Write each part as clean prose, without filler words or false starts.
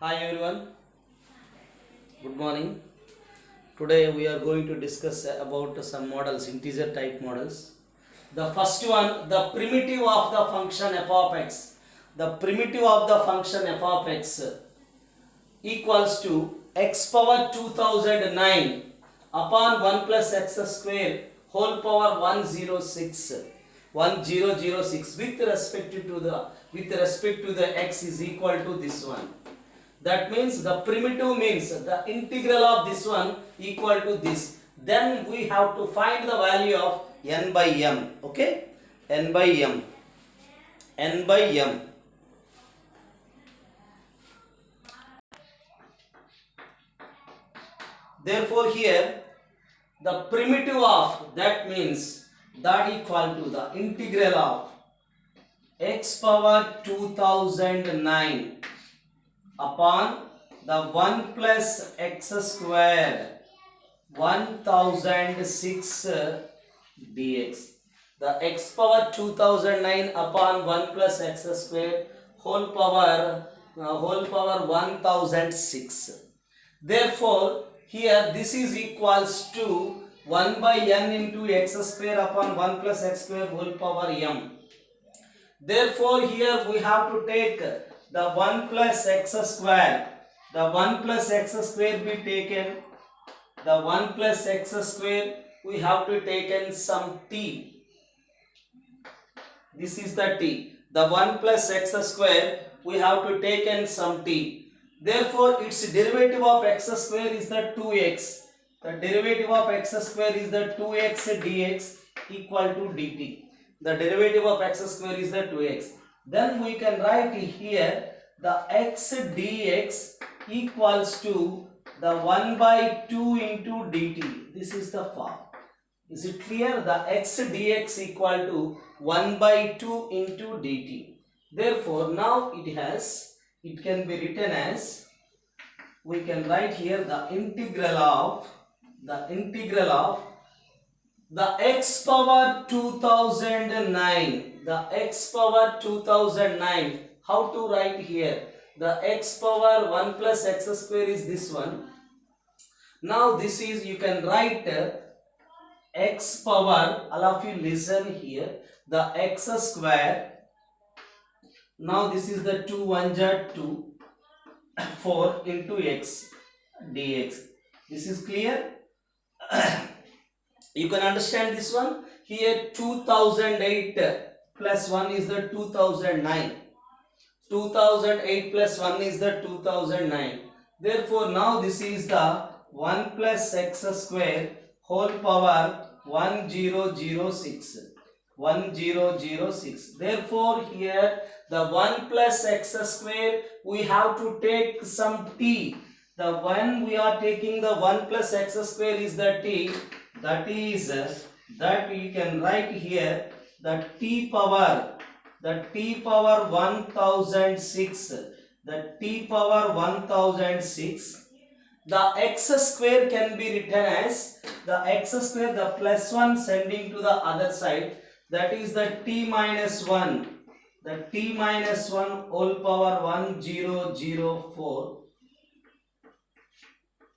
Hi everyone, good morning. Today we are going to discuss about some models, integer type models. The first one, the primitive of the function f of x. The primitive of the function f of x equals to x power 2009 upon 1 plus x square whole power 1006 with respect to the x is equal to this one. That means the primitive means the integral of this one equal to this. Then we have to find the value of n by m. Okay, n by m. Therefore here the primitive of that means that equal to the integral of x power 2009 upon the 1 plus x square 1006 dx. The x power 2009 upon 1 plus x square whole power 1006. Therefore here this is equals to 1 by n into x square upon 1 plus x square whole power m. Therefore here we have to take the 1 plus x square. The 1 plus x square be taken. The 1 plus x square we have to taken some t. This is the t. The 1 plus x square we have to taken some t. Therefore its derivative of x square is the 2x. The derivative of x square is the 2x dx equal to dt. The derivative of x square is the 2x. Then we can write here the x dx equals to the 1 by 2 into dt. This is the form. Is it clear? The x dx equal to 1 by 2 into dt. Therefore now it can be written as, we can write here the integral of the x power 2009. The x power 2009. How to write here? The x power 1 plus x square is this one. Now this is, you can write x power, all of you listen here, the x square. Now this is the 2 1 2 4 into x dx. This is clear? You can understand this one. Here 2008 plus 1 is the 2009. 2008 plus 1 is the 2009. Therefore now this is the 1 plus x square whole power 1006. 1006. Therefore here the 1 plus x square we have to take some t. The when we are taking the 1 plus x square is the t. That is that we can write here the t power 1006. The t power 1006. The x square can be written as the x square, the plus 1 sending to the other side, that is the t minus 1. The t minus 1 whole power 1004.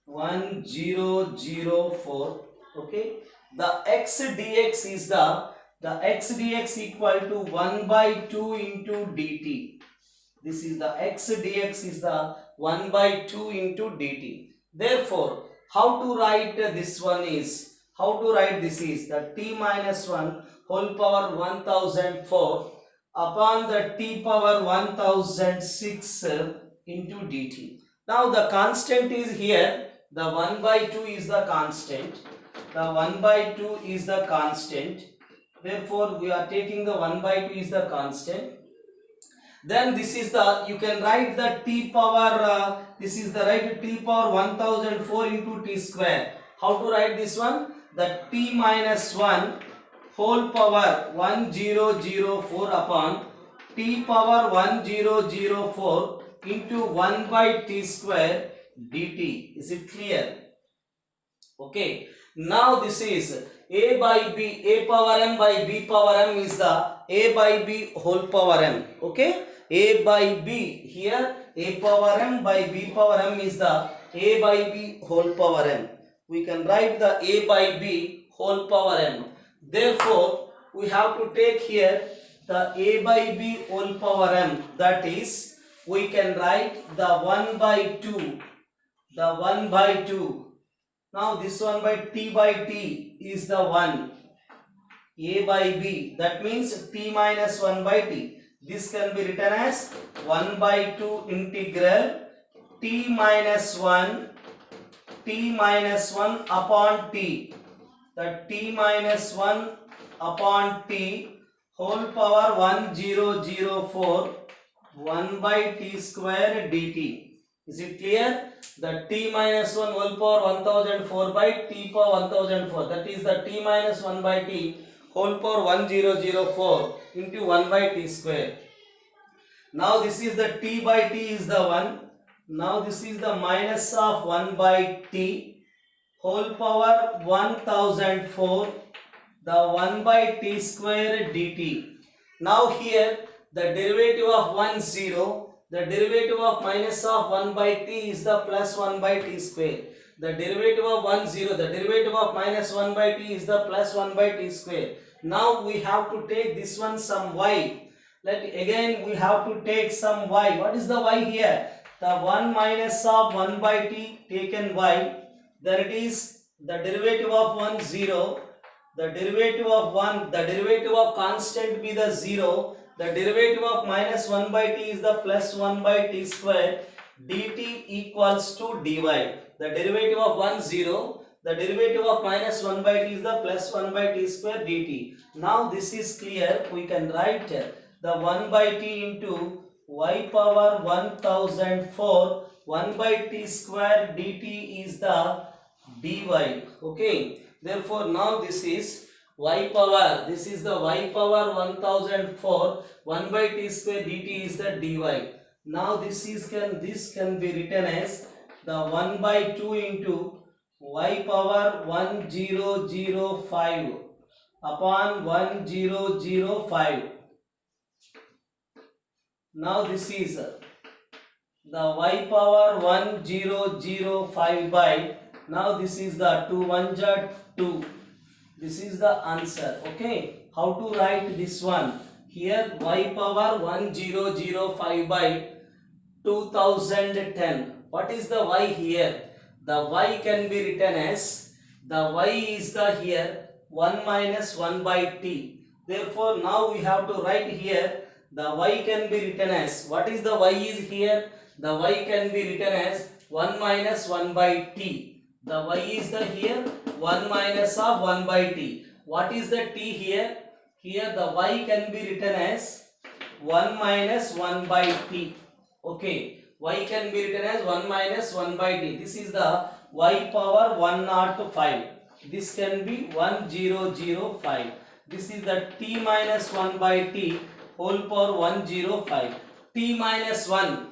1004. Okay. The x dx is the x dx equal to 1 by 2 into dt. This is the x dx is the 1 by 2 into dt. Therefore, how to write this one is, the t minus 1 whole power 1004 upon the t power 1006 into dt. Now the constant is here, the 1 by 2 is the constant. The 1 by 2 is the constant. Therefore, we are taking the 1 by 2 is the constant. Then this is the, you can write the t power, this is the right t power 1004 into t square. How to write this one? The t minus 1 whole power 1004 upon t power 1004 into 1 by t square dt. Is it clear? Okay. Now this is a by b, a power m by b power m is the a by b whole power m. Okay. A by b, here a power m by b power m is the a by b whole power m. We can write the a by b whole power m. Therefore, we have to take here the a by b whole power m, that is, we can write the 1 by 2, the 1 by 2. Now this 1 by t is the 1, a by b, that means t minus 1 by t. This can be written as 1 by 2 integral t minus 1 upon t, the t minus 1 upon t whole power 1004 1 by t square dt. Is it clear? The t minus 1 whole power 1004 by t power 1004, that is the t minus 1 by t whole power 1004 into 1 by t square. Now this is the t by t is the 1. Now this is the minus of 1 by t whole power 1004, the 1 by t square dt. Now here the derivative of 1 0, the derivative of minus of 1 by t is the plus 1 by t square. The derivative of 1 0, the derivative of minus 1 by t is the plus 1 by t square. Now we have to take this one some y. Again we have to take some y. What is the y here? The 1 minus of 1 by t taken y. Then it is the derivative of 1 0. The derivative of 1, the derivative of constant be the 0. The derivative of minus 1 by t is the plus 1 by t square dt equals to dy. The derivative of 1 0, the derivative of minus 1 by t is the plus 1 by t square dt. Now this is clear. We can write the 1 by t into y power 1004 1 by t square dt is the dy. Okay. Therefore, now this is y power, this is the y power 1004 1 by t square dt is the dy. Now this can be written as the 1 by 2 into y power 1005 upon 1005. Now this is the y power 1005 by, now this is the 2 1 2. This is the answer. Okay. How to write this one? Here y power 1005 by 2010. What is the y here? The y can be written as, the y is the here 1 minus 1 by t. Therefore, now we have to write here the y can be written as, what is the y is here? The y can be written as 1 minus 1 by t. The y is the here 1 minus of 1 by t. What is the t here? Here the y can be written as 1 minus 1 by t. Okay. Y can be written as 1 minus 1 by t. This is the y power 105. This can be 1005. This is the t minus 1 by t whole power 105. T minus 1.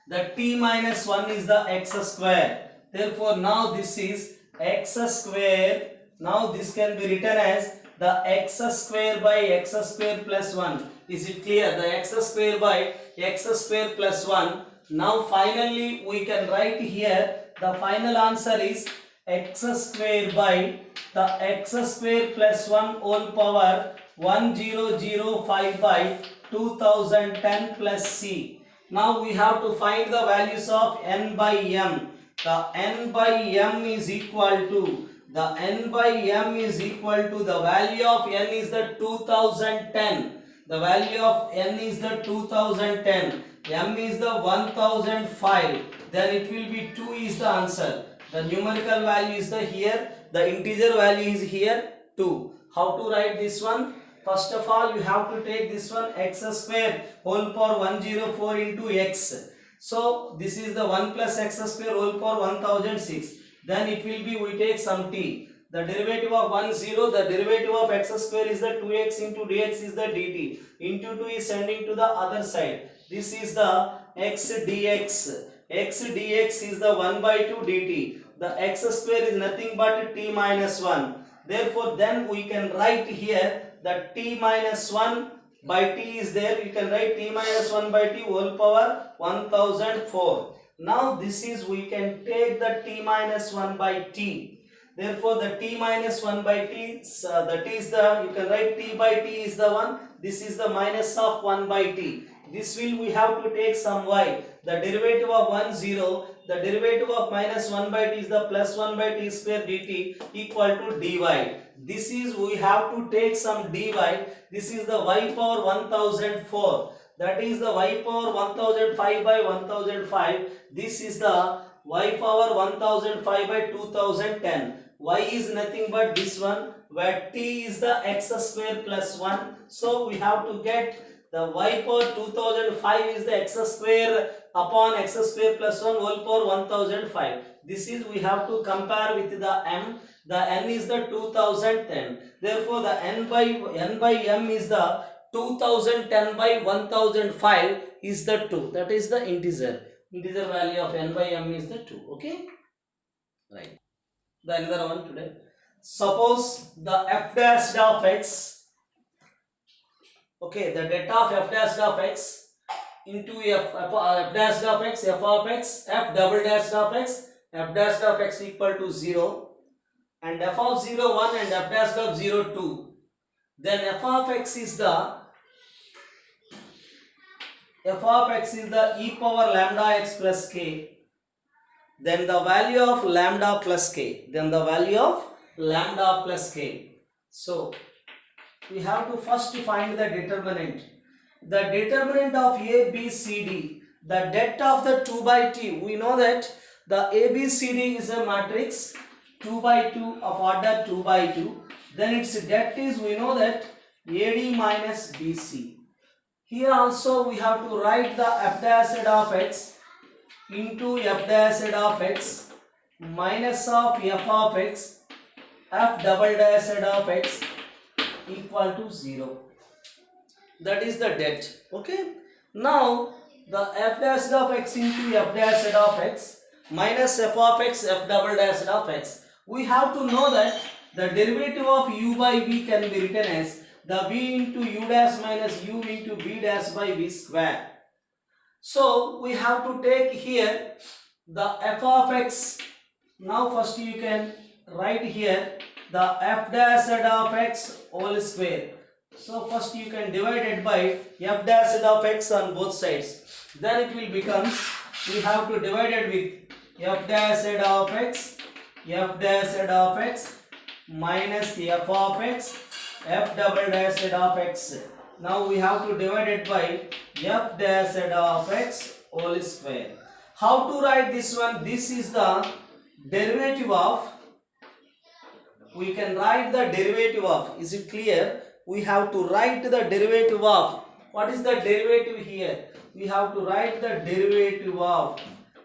The t minus 1 is the x square. Therefore, now this is x square. Now this can be written as the x square by x square plus 1. Is it clear? The x square by x square plus 1. Now finally we can write here the final answer is x square by the x square plus 1 whole power 1005 by 2010 plus c. Now we have to find the values of n by m. The n by m is equal to, the n by m is equal to, the value of n is the 2010. The value of n is the 2010. M is the 1005. Then it will be 2 is the answer. The numerical value is the here. The integer value is here 2. How to write this one? First of all, you have to take this one x square whole power 104 into x. So this is the 1 plus x square whole power 1006. Then it will be, we take some t. The derivative of 1 0, the derivative of x square is the 2x into dx is the dt. Into 2 is sending to the other side. This is the x dx. X dx is the 1 by 2 dt. The x square is nothing but t minus 1. Therefore, then we can write here the t minus 1 by t is there, you can write t minus 1 by t whole power 1004. Now this is, we can take the t minus 1 by t. Therefore the t minus 1 by t, the t is the, you can write t by t is the 1. This is the minus of 1 by t. This will, we have to take some y. The derivative of 1 0. The derivative of minus 1 by t is the plus 1 by t square dt equal to dy. This is, we have to take some dy. This is the y power 1004. That is the y power 1005 by 1005. This is the y power 1005 by 2010. Y is nothing but this one, where t is the x square plus 1. So we have to get the y power 2005 is the x square upon x square plus 1 whole power 1005. This is, we have to compare with the m. The n is the 2010. Therefore the n by m is the 2010 by 1005 is the 2. That is the integer. Integer value of n by m is the 2. Okay. Right. The another one today. Suppose the f dash of x. Okay, the data of f dash of x into f dash of x, f of x, f double dash of x, f dash of x equal to 0, and f of 0 1 and f dash of 0 2. Then f of x is the e power lambda x plus k. Then the value of lambda plus k. So we have to first find the determinant. The determinant of a, b, c, d. The det of the 2 by t. We know that the a, b, c, d is a matrix 2 by 2 of order 2 by 2. Then its det is, we know that ad minus bc. Here also we have to write the f dash of x into f dash of x minus of f of x, f double dash of x equal to 0. That is the det. Okay. Now the f dash of x into f dash of x minus f of x, f double dash of x. We have to know that the derivative of u by v can be written as the v into u dash minus u into v dash by v square. So we have to take here the f of x. Now first you can write here the f dash of x whole square. So first you can divide it by f dash of x on both sides. Then it will become, we have to divide it with f dash of x minus f of x, f double dash of x. Now we have to divide it by f dash of x whole square. How to write this one? This is the derivative of, we can write the derivative of, is it clear? We have to write the derivative of, what is the derivative here? We have to write the derivative of,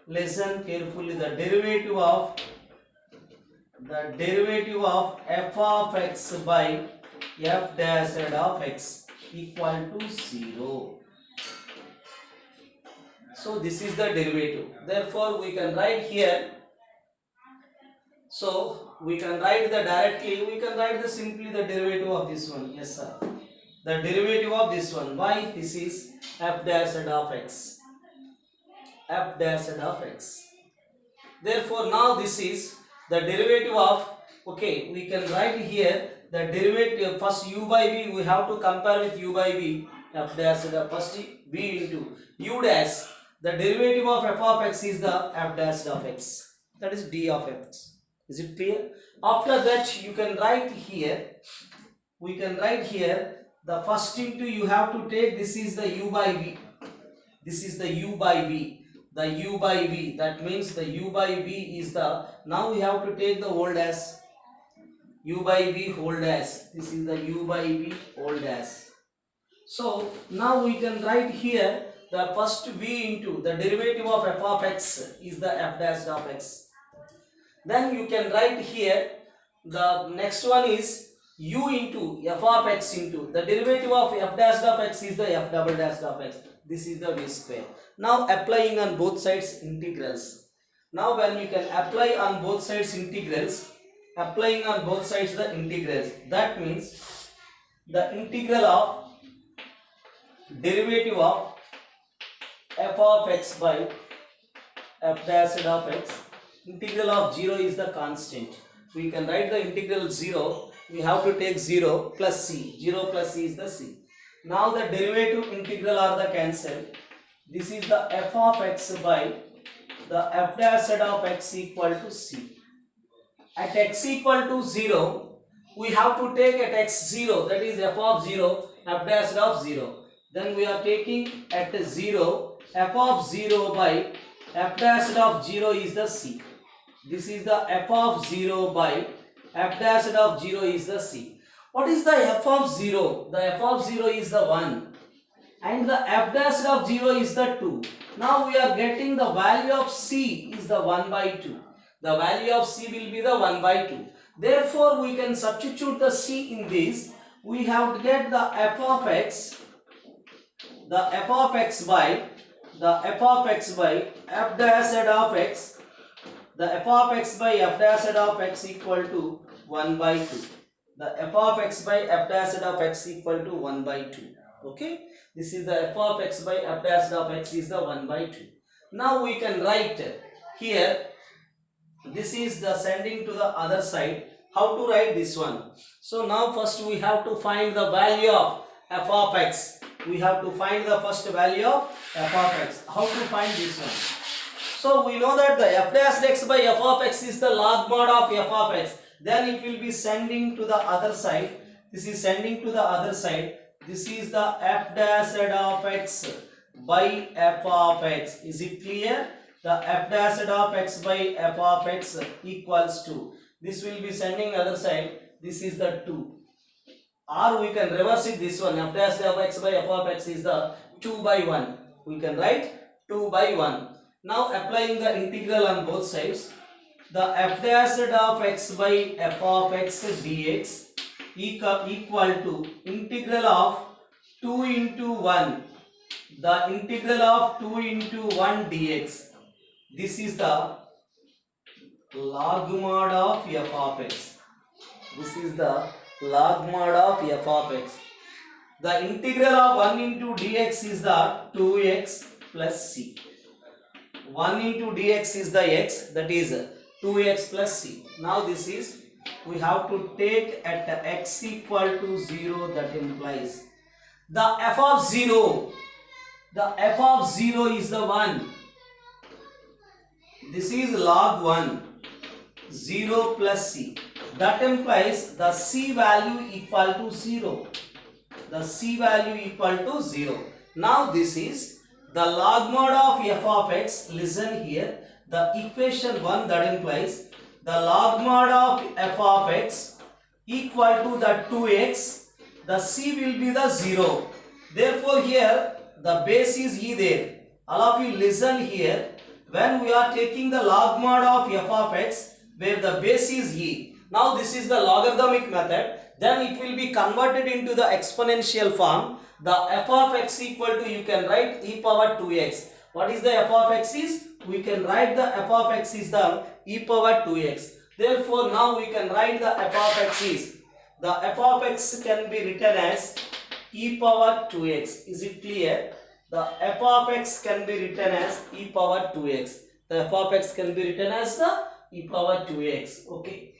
listen carefully, the derivative of f of x by f dash of x equal to 0. So this is the derivative. Therefore we can write here. So we can write the directly, we can write the simply the derivative of this one. Yes sir. The derivative of this one. Why? This is f dash of x. F dash of x. Therefore now this is the derivative of, okay, we can write here the derivative, first u by v, we have to compare with u by v, f dash of first v into u dash. The derivative of f of x is the f dash of x. That is d of x. Is it clear? After that you can write here, we can write here the first into, you have to take, this is the u by v. This is the u by v. The u by v, that means the u by v is the, now we have to take the whole dash, u by v whole dash. This is the u by v whole dash. So now we can write here the first v into the derivative of f of x is the f dash of x. Then you can write here the next one is u into f of x into the derivative of f dash of x is the f double dash of x. This is the v square. Now applying on both sides integrals. Now when you can apply on both sides integrals, applying on both sides the integrals, that means the integral of derivative of f of x by f dash of x. Integral of 0 is the constant. We can write the integral 0. We have to take 0 plus c. 0 plus c is the c. Now the derivative integral are the cancel. This is the f of x by the f dash of x equal to c. At x equal to 0, we have to take at x 0, that is f of 0, f dash of 0. Then we are taking at 0, f of 0 by f dash of 0 is the c. This is the f of 0 by f dash of 0 is the c. What is the f of 0? The f of 0 is the 1 and the f dash of 0 is the 2. Now we are getting the value of c is the 1 by 2. The value of c will be the 1 by 2. Therefore, we can substitute the c in this. We have to get the f of x by f dash of x. The f of x by f dash of x equal to 1 by 2. The f of x by f dash of x equal to 1 by 2. Okay. This is the f of x by f dash of x is the 1 by 2. Now we can write here. This is the sending to the other side. How to write this one? So now first we have to find the value of f of x. We have to find the first value of f of x. How to find this one? So we know that the f dash x by f of x is the log mod of f of x. Then it will be sending to the other side. This is sending to the other side. This is the f dash of x by f of x. Is it clear? The f dash of x by f of x equals to. This will be sending other side. This is the 2. Or we can reverse it this one. F dash of x by f of x is the 2 by 1. We can write 2 by 1. Now applying the integral on both sides. The f dash of x by f of x dx equal to integral of 2 into 1. The integral of 2 into 1 dx. This is the log mod of f of x. This is the log mod of f of x. The integral of 1 into dx is the 2x plus c. 1 into dx is the x, that is 2x plus c. Now this is, we have to take at x equal to 0, that implies the f of 0. The f of 0 is the 1. This is log 1, 0 plus c. That implies the c value equal to 0. The c value equal to 0. Now this is the log mod of f of x. Listen here. The equation 1, that implies the log mod of f of x equal to the 2x. The c will be the 0. Therefore here the base is e there. All of you listen here. When we are taking the log mod of f of x where the base is e. Now this is the logarithmic method. Then it will be converted into the exponential form. The f of x equal to, you can write e power 2x. What is the f of x is? We can write the f of x is the e power 2x. Therefore now we can write the f of x is, the f of x can be written as e power 2x. Is it clear? The f of x can be written as e power 2x. The f of x can be written as the e power 2x. Okay.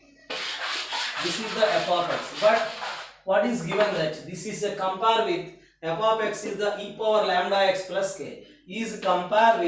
This is the f of x. But what is given that this is a compare with f of x is the e power lambda x plus k. Compare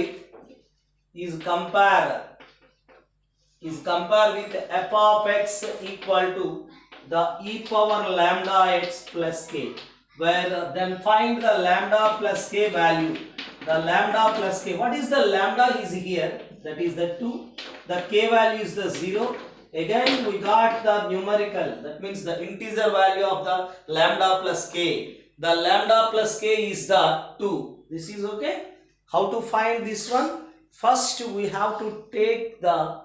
with f of x equal to the e power lambda x plus k. Where then find the lambda plus k value. The lambda plus k. What is the lambda is here? That is the 2. The k value is the 0. Again we got the numerical. That means the integer value of the lambda plus k. The lambda plus k is the 2. This is okay. How to find this one? First we have to take the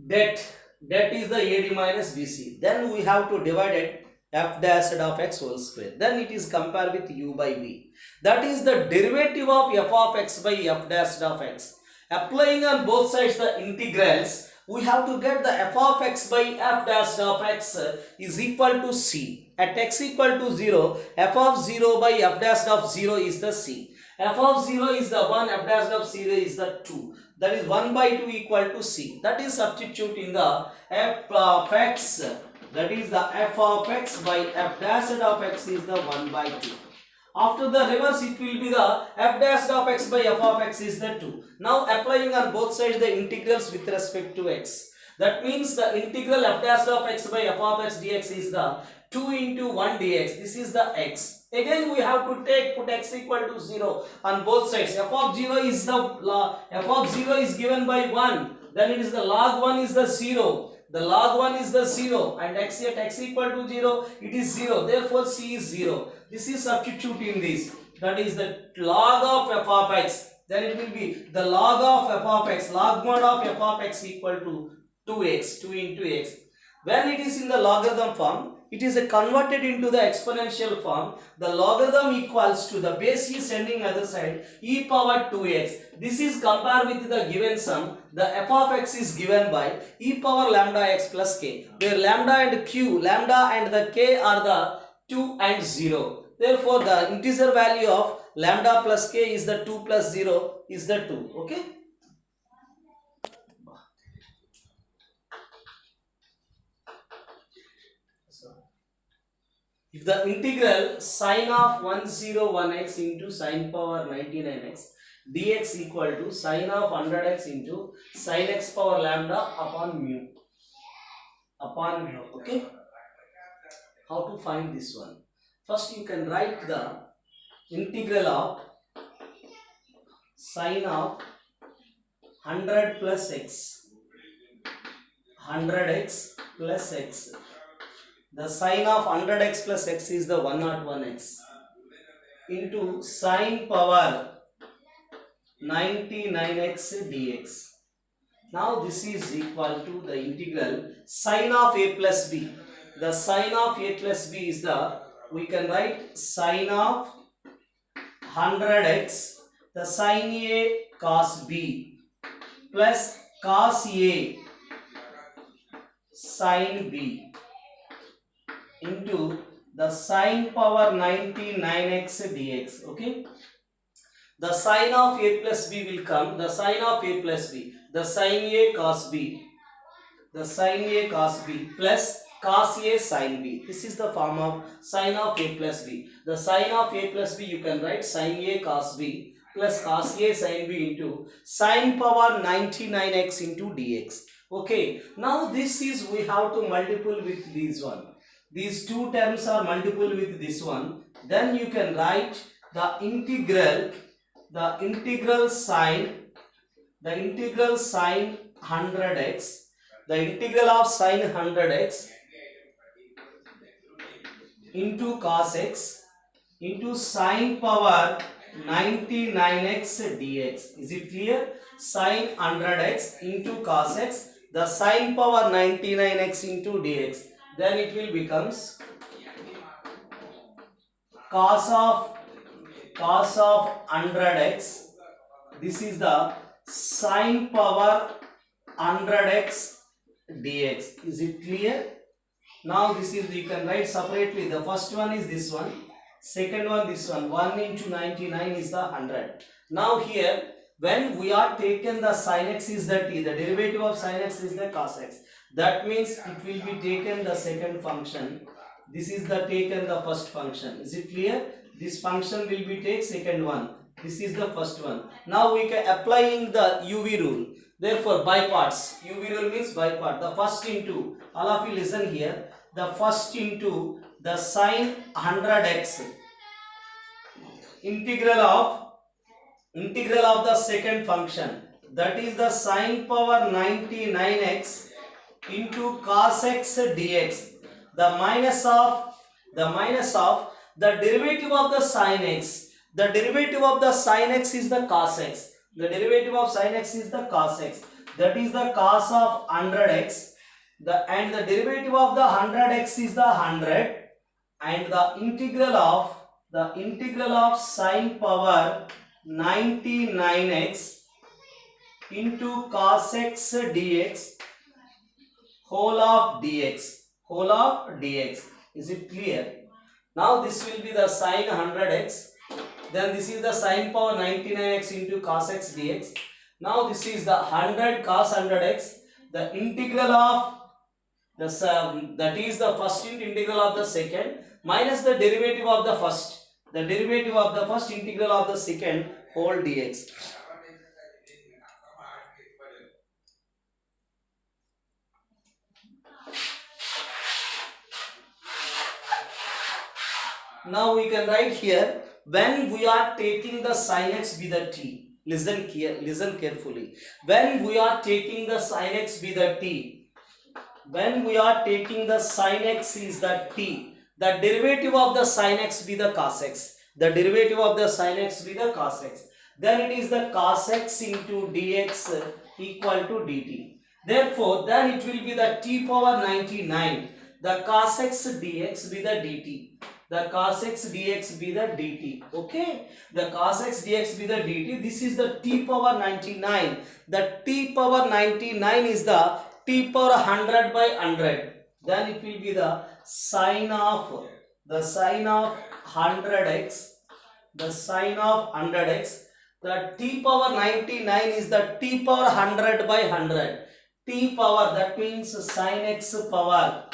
det. Det is the AD minus BC. Then we have to divide it f dash of x whole square. Then it is compared with u by v. That is the derivative of f of x by f dash of x. Applying on both sides the integrals, we have to get the f of x by f dash of x is equal to c. At x equal to 0, f of 0 by f dash of 0 is the c. F of 0 is the 1, f dash of 0 is the 2. That is 1 by 2 equal to c. That is substitute in the f of x. That is the f of x by f dash of x is the 1 by 2. After the reverse, it will be the f dash of x by f of x is the 2. Now applying on both sides the integrals with respect to x. That means the integral f dash of x by f of x dx is the 2 into 1 dx. This is the x. Again we have to put x equal to 0 on both sides. F of 0 is the f of 0 is given by 1. Then it is the log 1 is the 0. The log 1 is the 0 and x at x equal to 0, it is 0. Therefore c is 0. This is substitute in this. That is the log of f of x. Then it will be the log of f of x. Log mod of f of x equal to 2x. 2 into x. When it is in the logarithm form, it is converted into the exponential form. The logarithm equals to the base is sending other side e power 2x. This is compared with the given sum. The f of x is given by e power lambda x plus k, where lambda and the k are the 2 and 0. Therefore, the integer value of lambda plus k is the 2 plus 0 is the 2. Okay. If the integral sine of 101x into sine power 99x dx equal to sine of 100x into sine x power lambda upon mu. Okay. How to find this one? First you can write the integral of sine of 100 plus x, 100x plus x. The sine of 100x plus x is the 101x into sine power 99x dx. Now this is equal to the integral sine of a plus b. The sine of a plus b is the, we can write sine of 100x, the sine a cos b plus cos a sine b into the sine power 99x dx. Okay. The sine of a plus b will come. The sine of a plus b. The sine a cos b. The sine a cos b plus cos a sine b. This is the form of sine of a plus b. The sine of a plus b you can write sine a cos b plus cos a sine b into sine power 99x into dx. Okay. Now this is, we have to multiple with this one. These two terms are multiple with this one. Then you can write the integral sine 100x, the integral of sine 100x into cos x into sine power 99x dx. Is it clear? Sine 100x into cos x, the sine power 99x into dx. Then it will becomes cos of 100x. This is the sine power 100x dx. Is it clear? Now this is, you can write separately. The first one is this one, second one this one. 1 into 99 is the 100. Now here, when we are taken the sin x is the t, the derivative of sin x is the cos x. That means it will be taken the second function. This is the taken the first function. Is it clear? This function will be take second one. This is the first one. Now we can applying the UV rule. Therefore by parts. UV rule means by part. The first into, all of you listen here. The first into the sine 100x. Integral of the second function. That is the sine power 99x into cos x dx. The minus of the derivative of the sin x. The derivative of the sin x is the cos x. The derivative of sin x is the cos x. That is the cos of 100x. And the derivative of the 100x is the 100. And the integral of sin power 99x into cos x dx. whole of dx, whole of dx. Is it clear? Now this will be the sine 100x, then this is the sine power 99x into cos x dx. Now this is the 100 cos 100x, the integral of the sum, that is the first integral of the second minus the derivative of the first, the derivative of the first integral of the second whole dx. Now we can write here, when we are taking the sin x with the t, listen carefully. When we are taking the sin x with the t, when we are taking the sin x is the t, the derivative of the sin x be the cos x, the derivative of the sin x be the cos x, then it is the cos x into dx equal to dt. Therefore, then it will be the t power 99, the cos x dx be the dt, the cos x dx be the dt. Okay, the cos x dx be the dt. This is the t power 99. The t power 99 is the t power 100 by 100. Then it will be the sine of 100x, the sine of 100x. The t power 99 is the t power 100 by 100. T power, that means sine x power.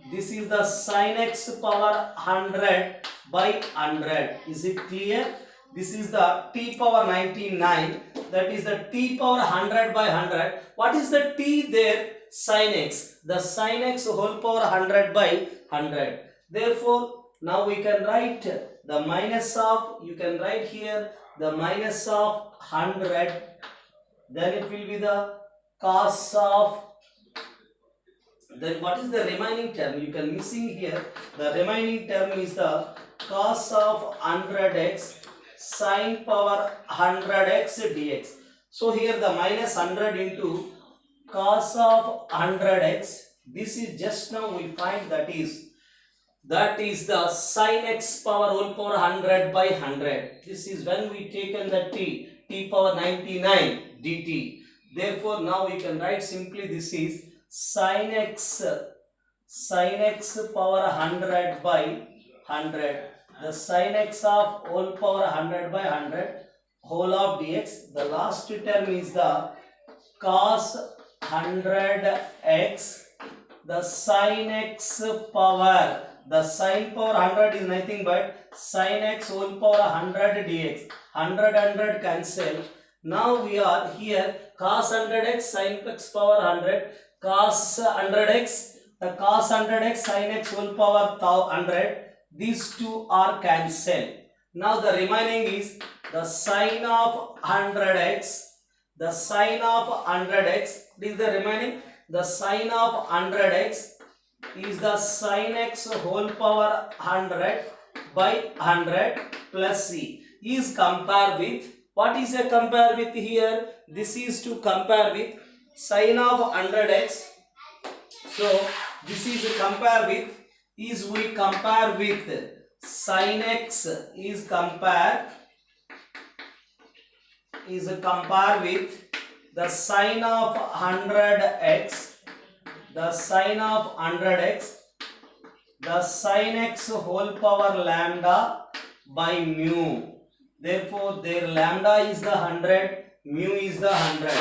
This is the sine x power 100 by 100. Is it clear? This is the t power 99. That is the t power 100 by 100. What is the t there? Sin x. The sin x whole power 100 by 100. Therefore, now we can write the minus of, you can write here the minus of 100. Then it will be the cos of, then what is the remaining term? You can missing here. The remaining term is the cos of 100x sin power 100x dx. So here the minus 100 into cos of 100x. This is just now we find that is the sin x power whole power 100 by 100. This is when we taken the t power 99 dt. Therefore, now we can write simply this is sin x power 100 by 100, the sin x of whole power 100 by 100 whole of dx. The last term is the cos 100x, the sin x power, the sin power 100 is nothing but sin x whole power 100 dx. 100 cancel. Now we are here cos 100x sin x power 100, cos 100x, the cos 100x sin x whole power 100. These two are cancelled. Now the remaining is the sine of 100x, the sine of 100x. This is the remaining. The sine of 100x is the sin x whole power 100 by 100 plus c is compared with, what is a compare with here? This is to compare with sine of 100x. So this is a compare with, is we compare with sin x is compare with the sine of 100x, the sine of 100x, the sine x whole power lambda by mu. Therefore, their lambda is the 100, mu is the 100.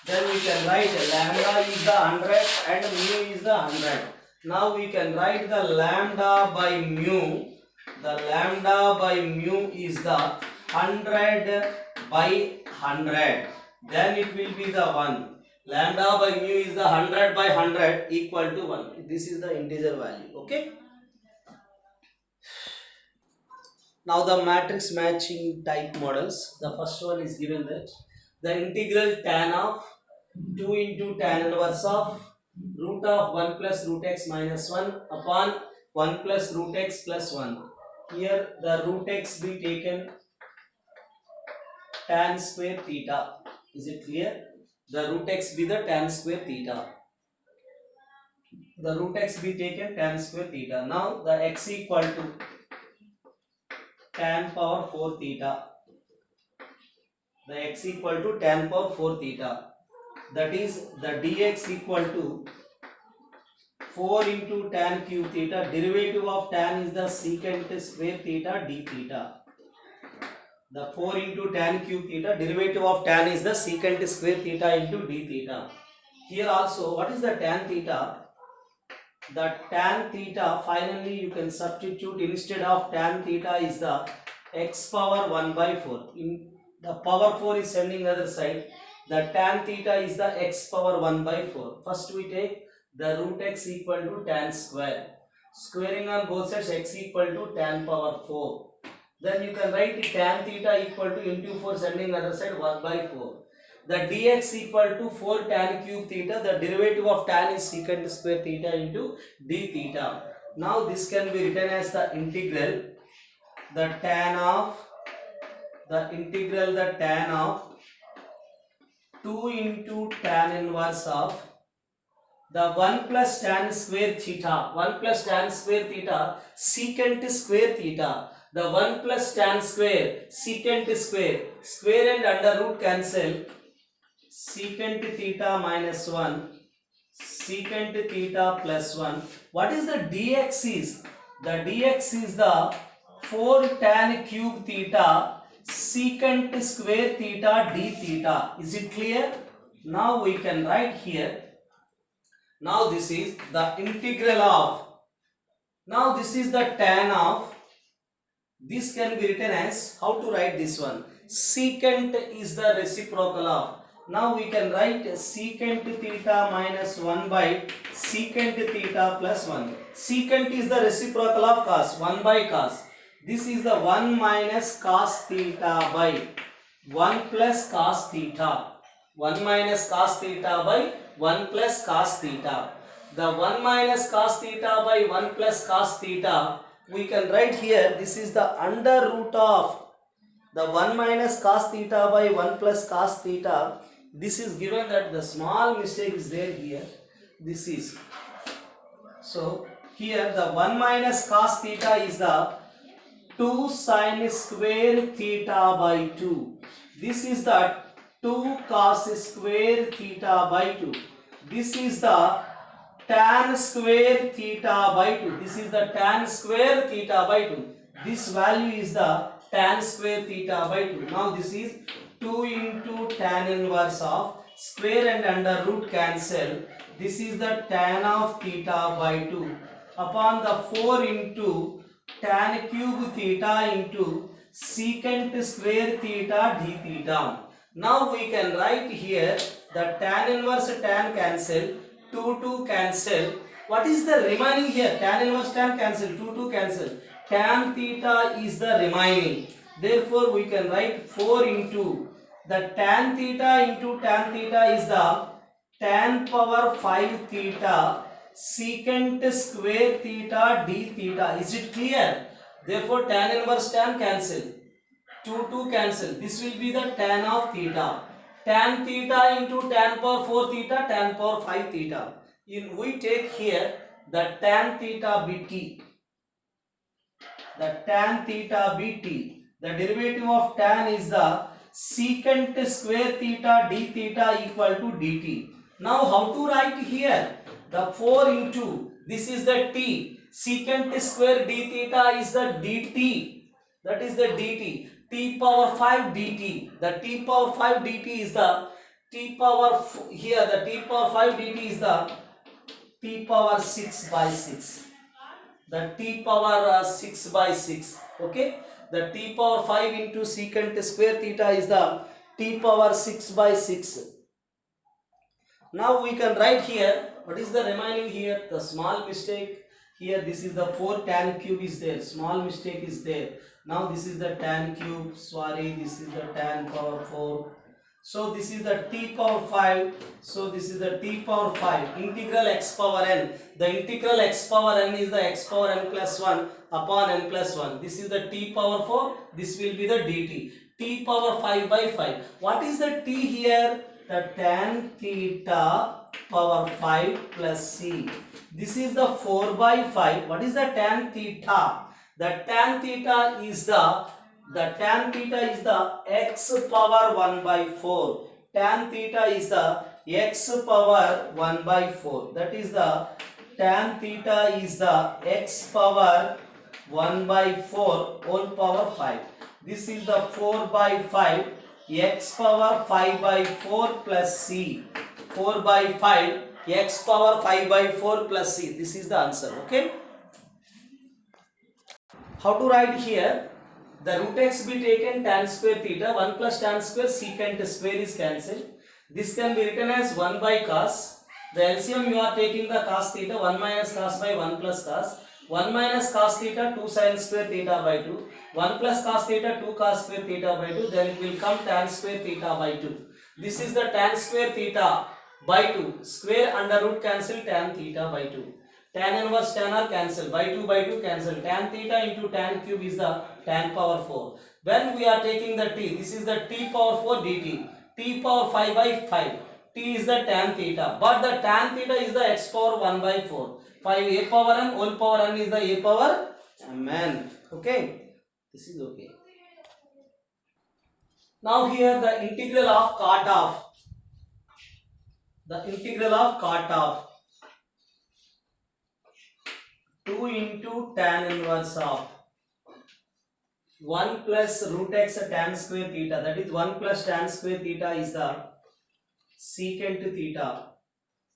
Then we can write lambda is the 100 and mu is the 100. Now we can write the lambda by mu. The lambda by mu is the 100 by 100. Then it will be the 1. Lambda by mu is the 100 by 100 equal to 1. This is the integer value. Okay. Now the matrix matching type models. The first one is given that the integral tan of 2 into tan inverse of root of 1 plus root x minus 1 upon 1 plus root x plus 1. Here the root x be taken tan square theta. Is it clear? The root x be the tan square theta. The root x be taken tan square theta. Now the x equal to tan power 4 theta. The x equal to tan power 4 theta. That is the dx equal to 4 into tan cube theta. Derivative of tan is the secant square theta d theta. The 4 into tan cube theta, derivative of tan is the secant square theta into d theta. Here also, what is the tan theta? The tan theta, finally you can substitute, instead of tan theta is the x power 1 by 4. In the power 4 is sending other side. The tan theta is the x power 1 by 4. First we take the root x equal to tan square. Squaring on both sides, x equal to tan power 4. Then you can write tan theta equal to into 4 sending other side 1 by 4. The dx equal to 4 tan cube theta. The derivative of tan is secant square theta into d theta. Now this can be written as the integral. The tan of 2 into tan inverse of the 1 plus tan square theta. 1 plus tan square theta secant square theta. The 1 plus tan square secant square. Square and under root cancel. Secant theta minus 1. Secant theta plus 1. What is the dx is? The dx is the 4 tan cube theta secant square theta d theta. Is it clear? Now we can write here. Now this is the integral of. Now this is the tan of. This can be written as, how to write this one? Secant is the reciprocal of. Now we can write secant theta minus 1 by secant theta plus 1. Secant is the reciprocal of cos, 1 by cos. This is the 1 minus cos theta by 1 plus cos theta. 1 minus cos theta by 1 plus cos theta. The 1 minus cos theta by 1 plus cos theta, we can write here, this is the under root of the 1 minus cos theta by 1 plus cos theta. This is given that the small mistake is there here. This is. So here the 1 minus cos theta is the 2 sin square theta by 2. This is the 2 cos square theta by 2. This is the tan square theta by 2. This is the tan square theta by 2. This value is the tan square theta by 2. Now this is 2 into tan inverse of square and under root cancel. This is the tan of theta by 2 upon the 4 into tan cube theta into secant square theta d theta. Now we can write here the tan inverse tan cancel, 2 cancel. What is the remaining here? Tan inverse tan cancel, 2 cancel. Tan theta is the remaining. Therefore we can write 4 into the tan theta into tan theta is the tan power 5 theta secant square theta d theta. Is it clear? Therefore tan inverse tan cancel, 2 cancel. This will be the tan of theta. Tan theta into tan power 4 theta, tan power 5 theta. We take here the tan theta bt. The tan theta bt. The derivative of tan is the secant square theta d theta equal to dt. Now how to write here? The 4 into, this is the t. Secant square d theta is the dt. That is the dt. T power 5 dt. The t power 5 dt is the t power, here the t power 5 dt is the t power 6 by 6. The t power 6 by 6. Okay. The t power 5 into secant square theta is the t power 6 by 6. Now we can write here, what is the remaining here? The small mistake here, this is the 4 tan cube is there, small mistake is there. Now this is the tan cube, sorry, this is the tan power 4. So this is the t power 5, so this is the t power 5, integral x power n. The integral x power n is the x power n plus 1 upon n plus 1. This is the t power 4, this will be the dt. T power 5 by 5. What is the t here? The tan theta power 5 plus c. This is the 4 by 5. What is the tan theta? The tan theta is the x power 1 by 4. Tan theta is the x power 1 by 4. That is the tan theta is the x power 1 by 4 whole power 5. This is the 4 by 5 x power 5 by 4 plus c. 4 by 5 x power 5 by 4 plus c. This is the answer. Okay. How to write here? The root x be taken tan square theta. 1 plus tan square secant square is cancelled. This can be written as 1 by cos. The LCM you are taking the cos theta. 1 minus cos by 1 plus cos. 1 minus cos theta 2 sin square theta by 2. 1 plus cos theta 2 cos square theta by 2. Then it will come tan square theta by 2. This is the tan square theta by 2. Square under root cancel tan theta by 2. Tan inverse tan are cancel. By 2 cancel. Tan theta into tan cube is the tan power 4. When we are taking the t, this is the t power 4 dt. T power 5 by 5. T is the tan theta. But the tan theta is the x power 1 by 4. 5 a power n, whole power n is the a power mn. Okay. This is okay. Now here the integral of cot of. The integral of cot of 2 into tan inverse of 1 plus root x tan square theta, that is 1 plus tan square theta is the secant theta.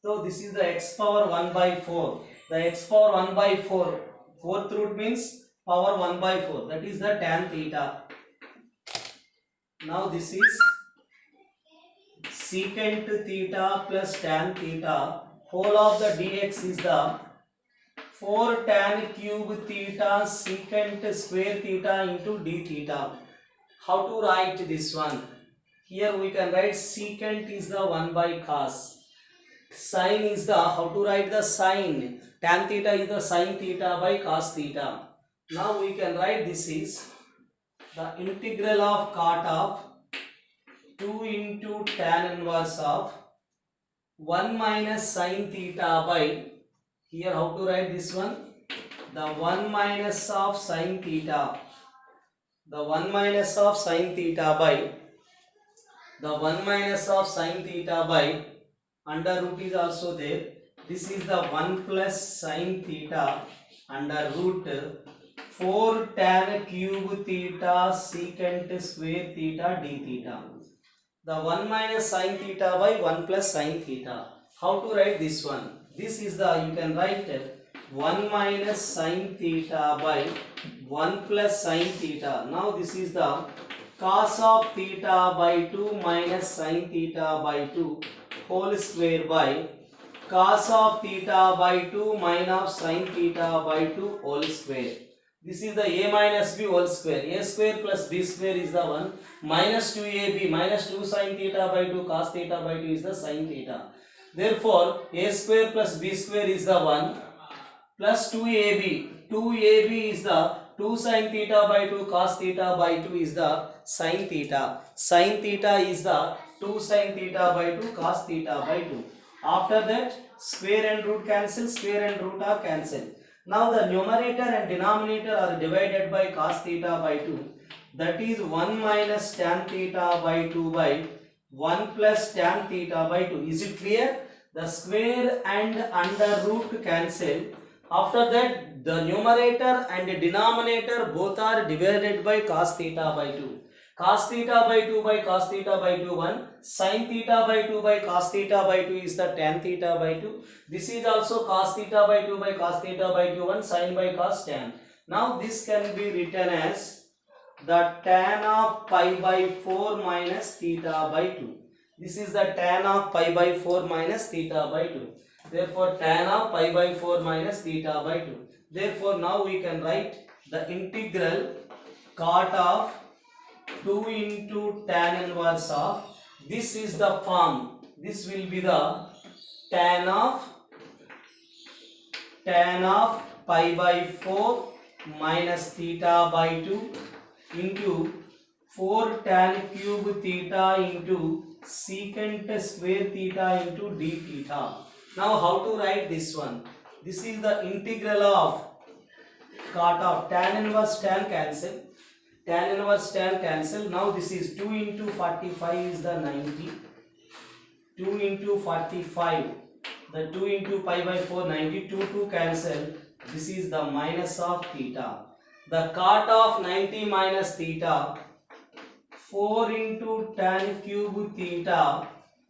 So this is the x power 1 by 4. The x power 1 by 4, fourth root means power 1 by 4, that is the tan theta. Now this is secant theta plus tan theta, whole of the dx is the 4 tan cube theta secant square theta into d theta. How to write this one? Here we can write secant is the 1 by cos. Sine is the, how to write the sine? Tan theta is the sine theta by cos theta. Now we can write this is the integral of cot of 2 into tan inverse of 1 minus sine theta by, here how to write this one? The 1 minus of sine theta. The 1 minus of sine theta by, the 1 minus of sine theta by, under root is also there. This is the 1 plus sine theta under root 4 tan cube theta secant square theta d theta. The 1 minus sine theta by 1 plus sine theta. How to write this one? This is the, you can write 1 minus sine theta by 1 plus sine theta. Now this is the cos of theta by 2 minus sine theta by 2 whole square by cos of theta by 2 minus sine theta by 2 whole square. This is the a minus b whole square. A square plus b square is the 1. Minus 2ab minus 2 sine theta by 2 cos theta by 2 is the sine theta. Therefore, a square plus b square is the 1 plus 2ab. 2ab is the 2 sine theta by 2 cos theta by 2 is the sine theta. Sine theta is the 2 sine theta by 2 cos theta by 2. After that, square and root cancel, square and root are cancelled. Now the numerator and denominator are divided by cos theta by 2. That is 1 minus tan theta by 2 by 1 plus tan theta by 2. Is it clear? The square and under root cancel. After that, the numerator and denominator both are divided by cos theta by 2. Cos theta by 2 by cos theta by 2 1. Sin theta by 2 by cos theta by 2 is the tan theta by 2. This is also cos theta by 2 by cos theta by 2 1. Sin by cos tan. Now this can be written as the tan of pi by 4 minus theta by 2. This is the tan of pi by 4 minus theta by 2. Therefore, tan of pi by 4 minus theta by 2. Therefore, now we can write the integral cot of 2 into tan inverse of, this is the form, this will be the tan of pi by 4 minus theta by 2 into 4 tan cube theta into secant square theta into d theta. Now how to write this one? This is the integral of cot of tan inverse tan cancel. Tan inverse tan cancel. Now this is 2 into 45 is the 90. 2 into 45 The 2 into pi by 4, 92 to cancel. This is the minus of theta. The cot of 90 minus theta, 4 into tan cube theta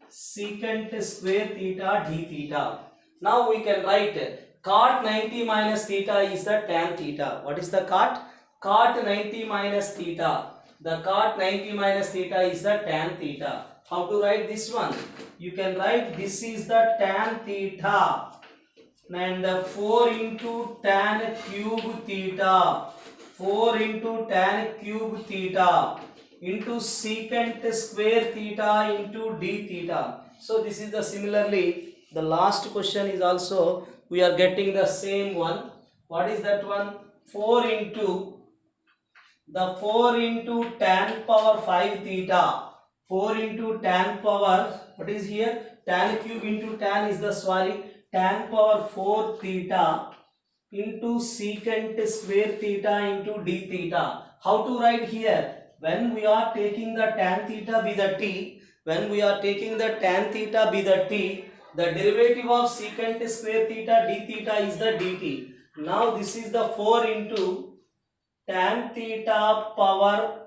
secant square theta d theta. Now we can write cot 90 minus theta is the tan theta. What is the cot? Cot 90 minus theta. The cot 90 minus theta is the tan theta. How to write this one? You can write this is the tan theta and 4 into tan cube theta, 4 into tan cube theta into secant square theta into d theta. So this is the similarly the last question is also we are getting the same one. What is that one? 4 into tan power 5 theta, 4 into tan power, what is here? Tan cube into tan is the tan power 4 theta into secant square theta into d theta. How to write here? When we are taking the tan theta be the t, when we are taking the tan theta be the t, the derivative of secant square theta d theta is the dt. Now this is the 4 into tan theta power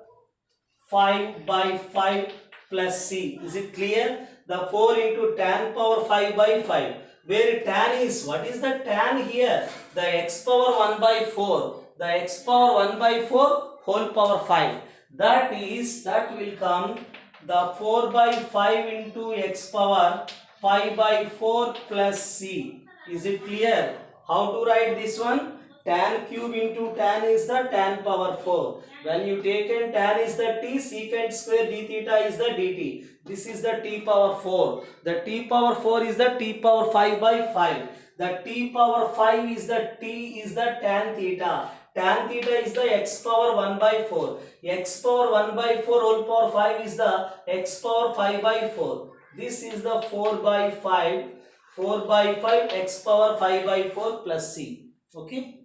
5 by 5 plus c. Is it clear? The 4 into tan power 5 by 5. Where tan is, what is the tan here? The x power 1 by 4. The x power 1 by 4 whole power 5. That will come the 4 by 5 into x power 5 by 4 plus c. Is it clear? How to write this one? Tan cube into tan is the tan power 4. When you take in tan is the t, secant square d theta is the dt. This is the t power 4. The t power 4 is the t power 5 by 5. The t power 5 is the tan theta. Tan theta is the x power 1 by 4. X power 1 by 4 whole power 5 is the x power 5 by 4. This is the 4 by 5. 4 by 5 x power 5 by 4 plus c. Okay.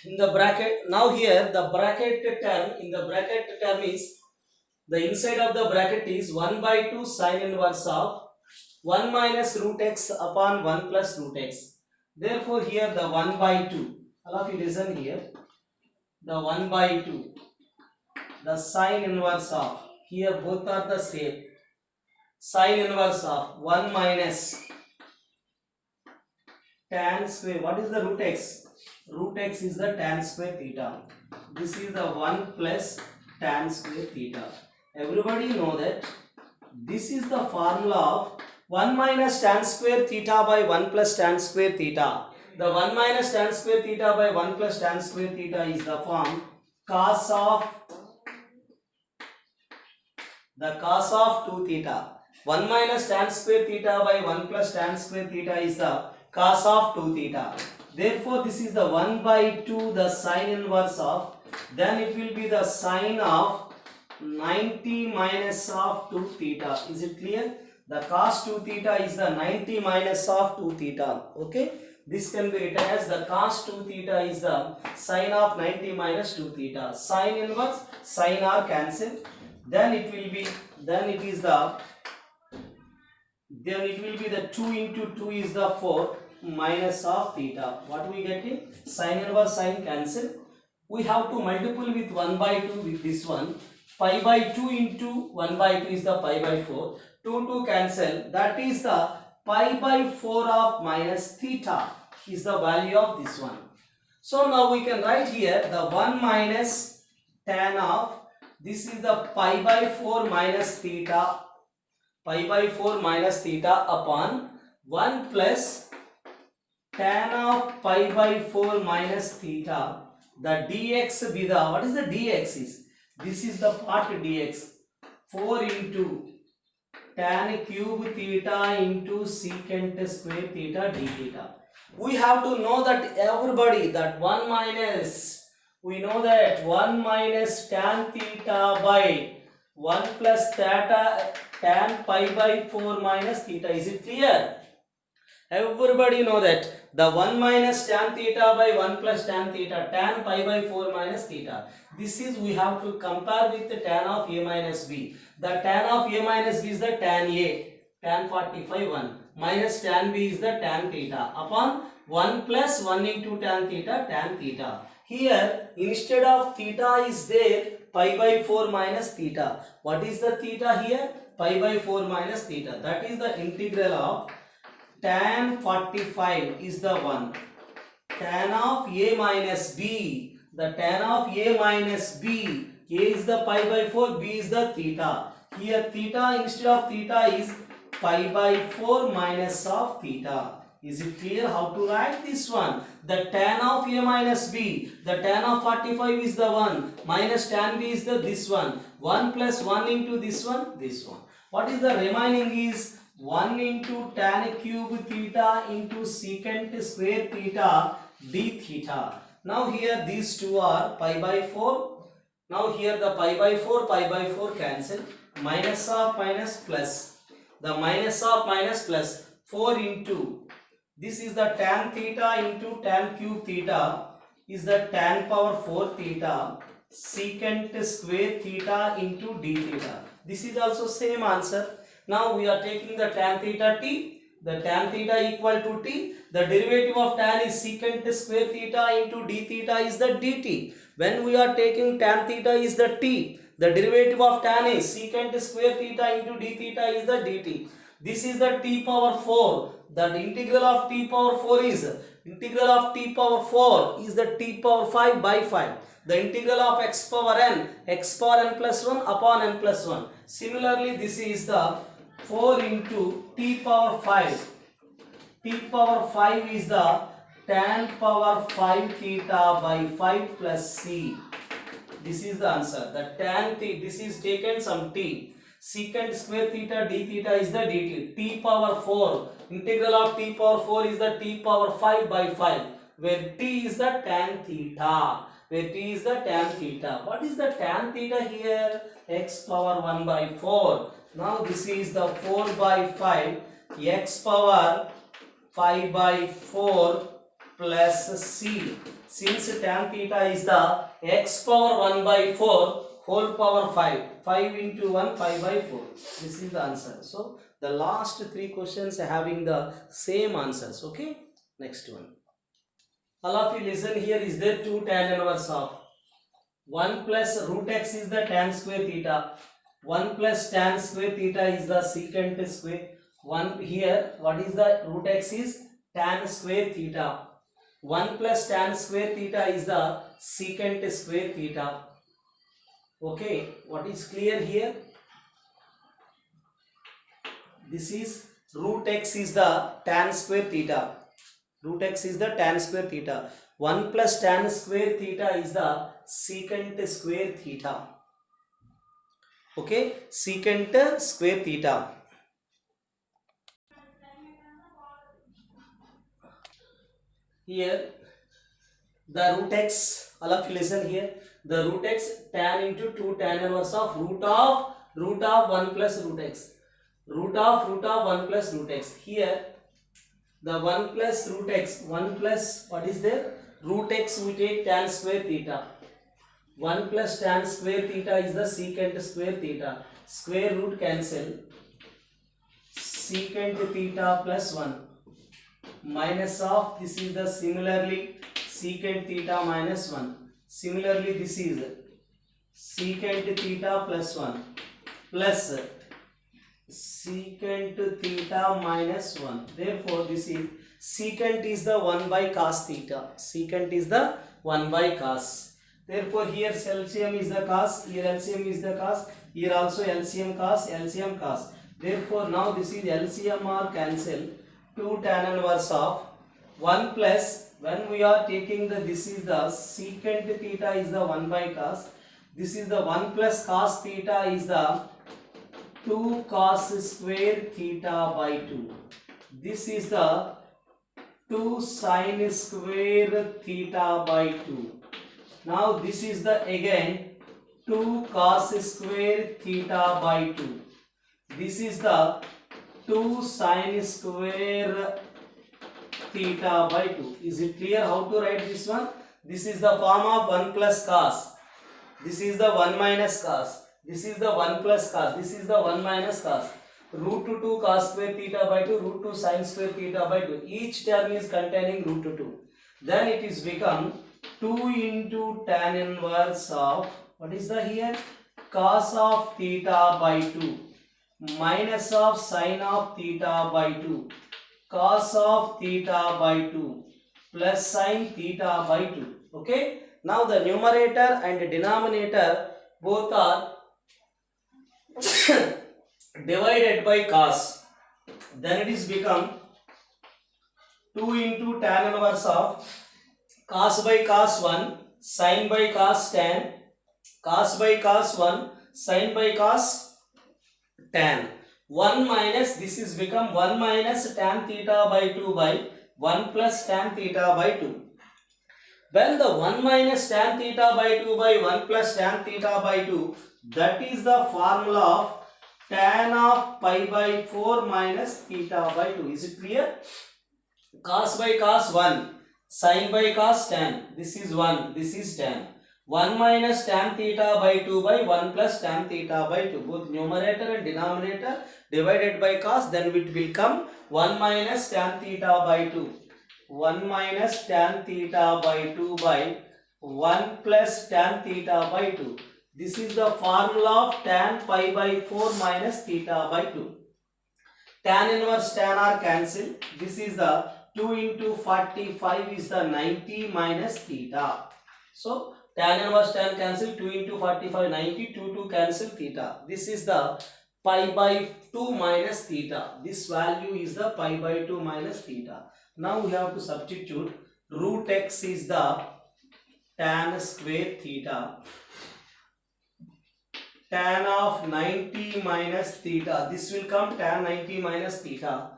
In the bracket, now here the bracket term is, the inside of the bracket is 1 by 2 sine inverse of 1 minus root x upon 1 plus root x. Therefore here the 1 by 2, all of you listen here, the 1 by 2, the sine inverse of, here both are the same, sine inverse of 1 minus tan square, what is the root x? Root x is the tan square theta. This is the 1 plus tan square theta. Everybody know that this is the formula of 1 minus tan square theta by 1 plus tan square theta. The 1 minus tan square theta by 1 plus tan square theta is the form cos of 2 theta. 1 minus tan square theta by 1 plus tan square theta is the cos of 2 theta. Therefore, this is the 1 by 2, the sine inverse of, then it will be the sine of 90 minus of 2 theta. Is it clear? The cos 2 theta is the 90 minus of 2 theta. Okay? This can be written as the cos 2 theta is the sine of 90 minus 2 theta. Sine inverse, sine are cancelled. Then it will be the 2 into 2 is the 4 minus of theta. What we get in? Sine inverse sine cancel. We have to multiple with 1 by 2 with this one. Pi by 2 into 1 by 2 is the pi by 4. 2 cancel. That is the pi by 4 of minus theta is the value of this one. So now we can write here the 1 minus tan of, this is the pi by 4 minus theta, pi by 4 minus theta upon 1 plus tan of pi by 4 minus theta. The dx be the, what is the dx is? This is the part dx. 4 into tan cube theta into secant square theta d theta. We have to know that everybody, that 1 minus, we know that 1 minus tan theta by 1 plus theta tan pi by 4 minus theta. Is it clear? Everybody know that the 1 minus tan theta by 1 plus tan theta, tan pi by 4 minus theta. This is, we have to compare with the tan of a minus b. The tan of a minus b is the tan a. tan 45 1 minus tan b is the tan theta upon 1 plus 1 into tan theta. Here instead of theta is there pi by 4 minus theta. What is the theta here? Pi by 4 minus theta. That is the integral of tan 45 is the one. Tan of a minus b. The tan of a minus b. A is the pi by 4, b is the theta. Here theta instead of theta is pi by 4 minus of theta. Is it clear how to write this one? The tan of a minus b, the tan of 45 is the 1, minus tan b is the this one. 1 plus 1 into this one, this one. What is the remaining is 1 into tan cube theta into secant square theta d theta. Now here these two are pi by 4. Now here the pi by 4 cancel. Minus of minus plus. The minus of minus plus 4 into. This is the tan theta into tan cube theta is the tan power 4 theta secant square theta into d theta. This is also same answer. Now we are taking the tan theta t. The tan theta equal to t. The derivative of tan is secant square theta into d theta is the dt. When we are taking tan theta is the t. The derivative of tan is secant square theta into d theta is the dt. This is the t power 4. The integral of t power 4 is the t power 5 by 5. The integral of x power n plus 1 upon n plus 1. Similarly, this is the 4 into t power 5. T power 5 is the tan power 5 theta by 5 plus c. This is the answer. The tan theta, this is taken some t. Secant square theta d theta is the dt. T power 4. Integral of t power 4 is the t power 5 by 5. Where t is the tan theta. What is the tan theta here? X power 1 by 4. Now this is the 4 by 5. X power 5 by 4 plus c. Since tan theta is the x power 1 by 4 whole power 5. 5 into 1, 5 by 4. This is the answer. So the last three questions having the same answers. Okay. Next one. All of you listen here. Is there 2 tan inverse of 1 plus root x is the tan square theta. 1 plus tan square theta is the secant square. 1 here, what is the root x is tan square theta. 1 plus tan square theta is the secant square theta. Okay, what is clear here? This is root x is the tan square theta. 1 plus tan square theta is the secant square theta. Okay, secant square theta. Here the root x, all of you listen here. The root x tan into 2 tan inverse of root of 1 plus root x. Root of 1 plus root x. Here the 1 plus root x, 1 plus what is there? Root x we take tan square theta. 1 plus tan square theta is the secant square theta. Square root cancel. Secant theta plus 1. Minus of, this is the similarly secant theta minus 1. Similarly, this is secant theta plus 1 plus secant theta minus 1. Therefore, this is secant is the 1 by cos theta. Secant is the 1 by cos. Therefore, here LCM is the cos, here LCM is the cos, here also LCM cos, LCM cos. Therefore, now this is LCM or cancel. 2 tan inverse of 1 plus, when we are taking the, this is the secant theta is the 1 by cos, this is the 1 plus cos theta is the 2 cos square theta by 2. This is the 2 sin square theta by 2. Now this is the again 2 cos square theta by 2. This is the 2 sin square theta by 2. Is it clear how to write this one? This is the form of 1 plus cos. This is the 1 minus cos. This is the 1 plus cos. This is the 1 minus cos. root 2 cos square theta by 2, root 2 sin square theta by 2. Each term is containing root 2. Then it is become 2 into tan inverse of, what is the here? Cos of theta by 2 minus of sin of theta by 2 cos of theta by 2 plus sin theta by 2. Okay. Now the numerator and denominator both are divided by cos. Then it is become 2 into tan inverse of cos by cos 1 sin by cos tan, cos by cos 1 sin by cos tan. 1 minus, this is become 1 minus tan theta by 2 by 1 plus tan theta by 2. When the 1 minus tan theta by 2 by 1 plus tan theta by 2, that is the formula of tan of pi by 4 minus theta by 2. Is it clear? Cos by cos 1, sin by cos tan, this is 1, this is tan. 1 minus tan theta by 2 by 1 plus tan theta by 2. Both numerator and denominator divided by cos, then it will come 1 minus tan theta by 2. 1 minus tan theta by 2 by 1 plus tan theta by 2. This is the formula of tan pi by 4 minus theta by 2. Tan inverse tan are cancelled. This is the 2 into 45 is the 90 minus theta. So tan inverse tan cancel, 2 into 45 90, 2 to cancel theta. This is the pi by 2 minus theta. This value is the pi by 2 minus theta. Now we have to substitute. Root x is the tan square theta. Tan of 90 minus theta. This will come tan 90 minus theta.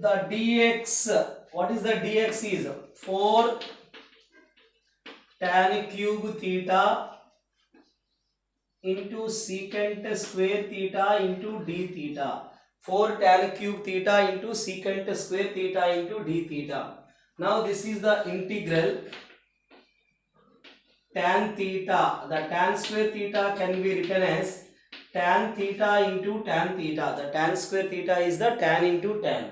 The dx, what is the dx is 4 tan cube theta into secant square theta into d theta. 4 tan cube theta into secant square theta into d theta. Now this is the integral tan theta. The tan square theta can be written as tan theta into tan theta. The tan square theta is the tan into tan.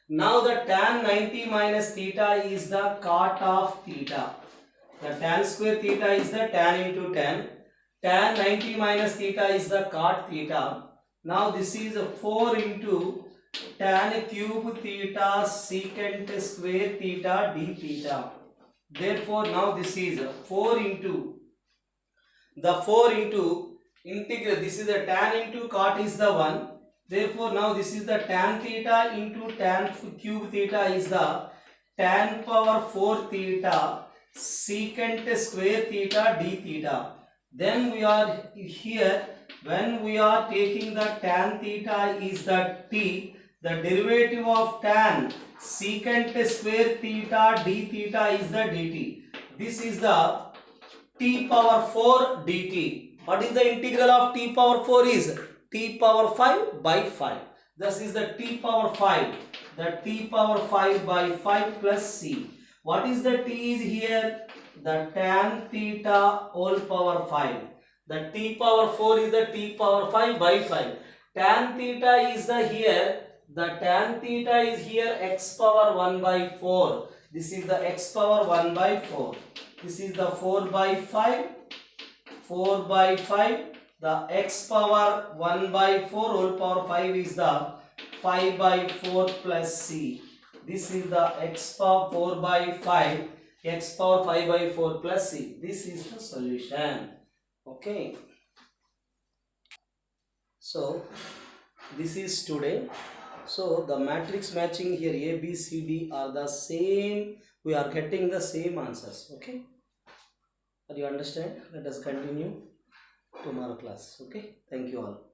Now the tan 90 minus theta is the cot of theta. The tan square theta is the tan into tan. Tan 90 minus theta is the cot theta. Now this is 4 into tan cube theta secant square theta d theta. Therefore now this is 4 into integral. This is the tan into cot is the 1. Therefore now this is the tan theta into tan cube theta is the tan power 4 theta secant square theta d theta. Then we are here, when we are taking the tan theta is the t, the derivative of tan secant square theta d theta is the dt. This is the t power 4 dt. What is the integral of t power 4 is t power 5 by 5. This is the t power 5. The t power 5 by 5 plus c. What is the t is here? The tan theta whole power 5. The t power 4 is the t power 5 by 5. Tan theta is the here. The tan theta is here x power 1 by 4. This is the x power 1 by 4. This is the 4 by 5. 4 by 5. The x power 1 by 4 whole power 5 is the 5 by 4 plus c. This is the x power 4 by 5, x power 5 by 4 plus c. This is the solution. Okay. So this is today. So the matrix matching here A, B, C, D are the same. We are getting the same answers. Okay. Are you understand? Let us continue tomorrow class. Okay. Thank you all.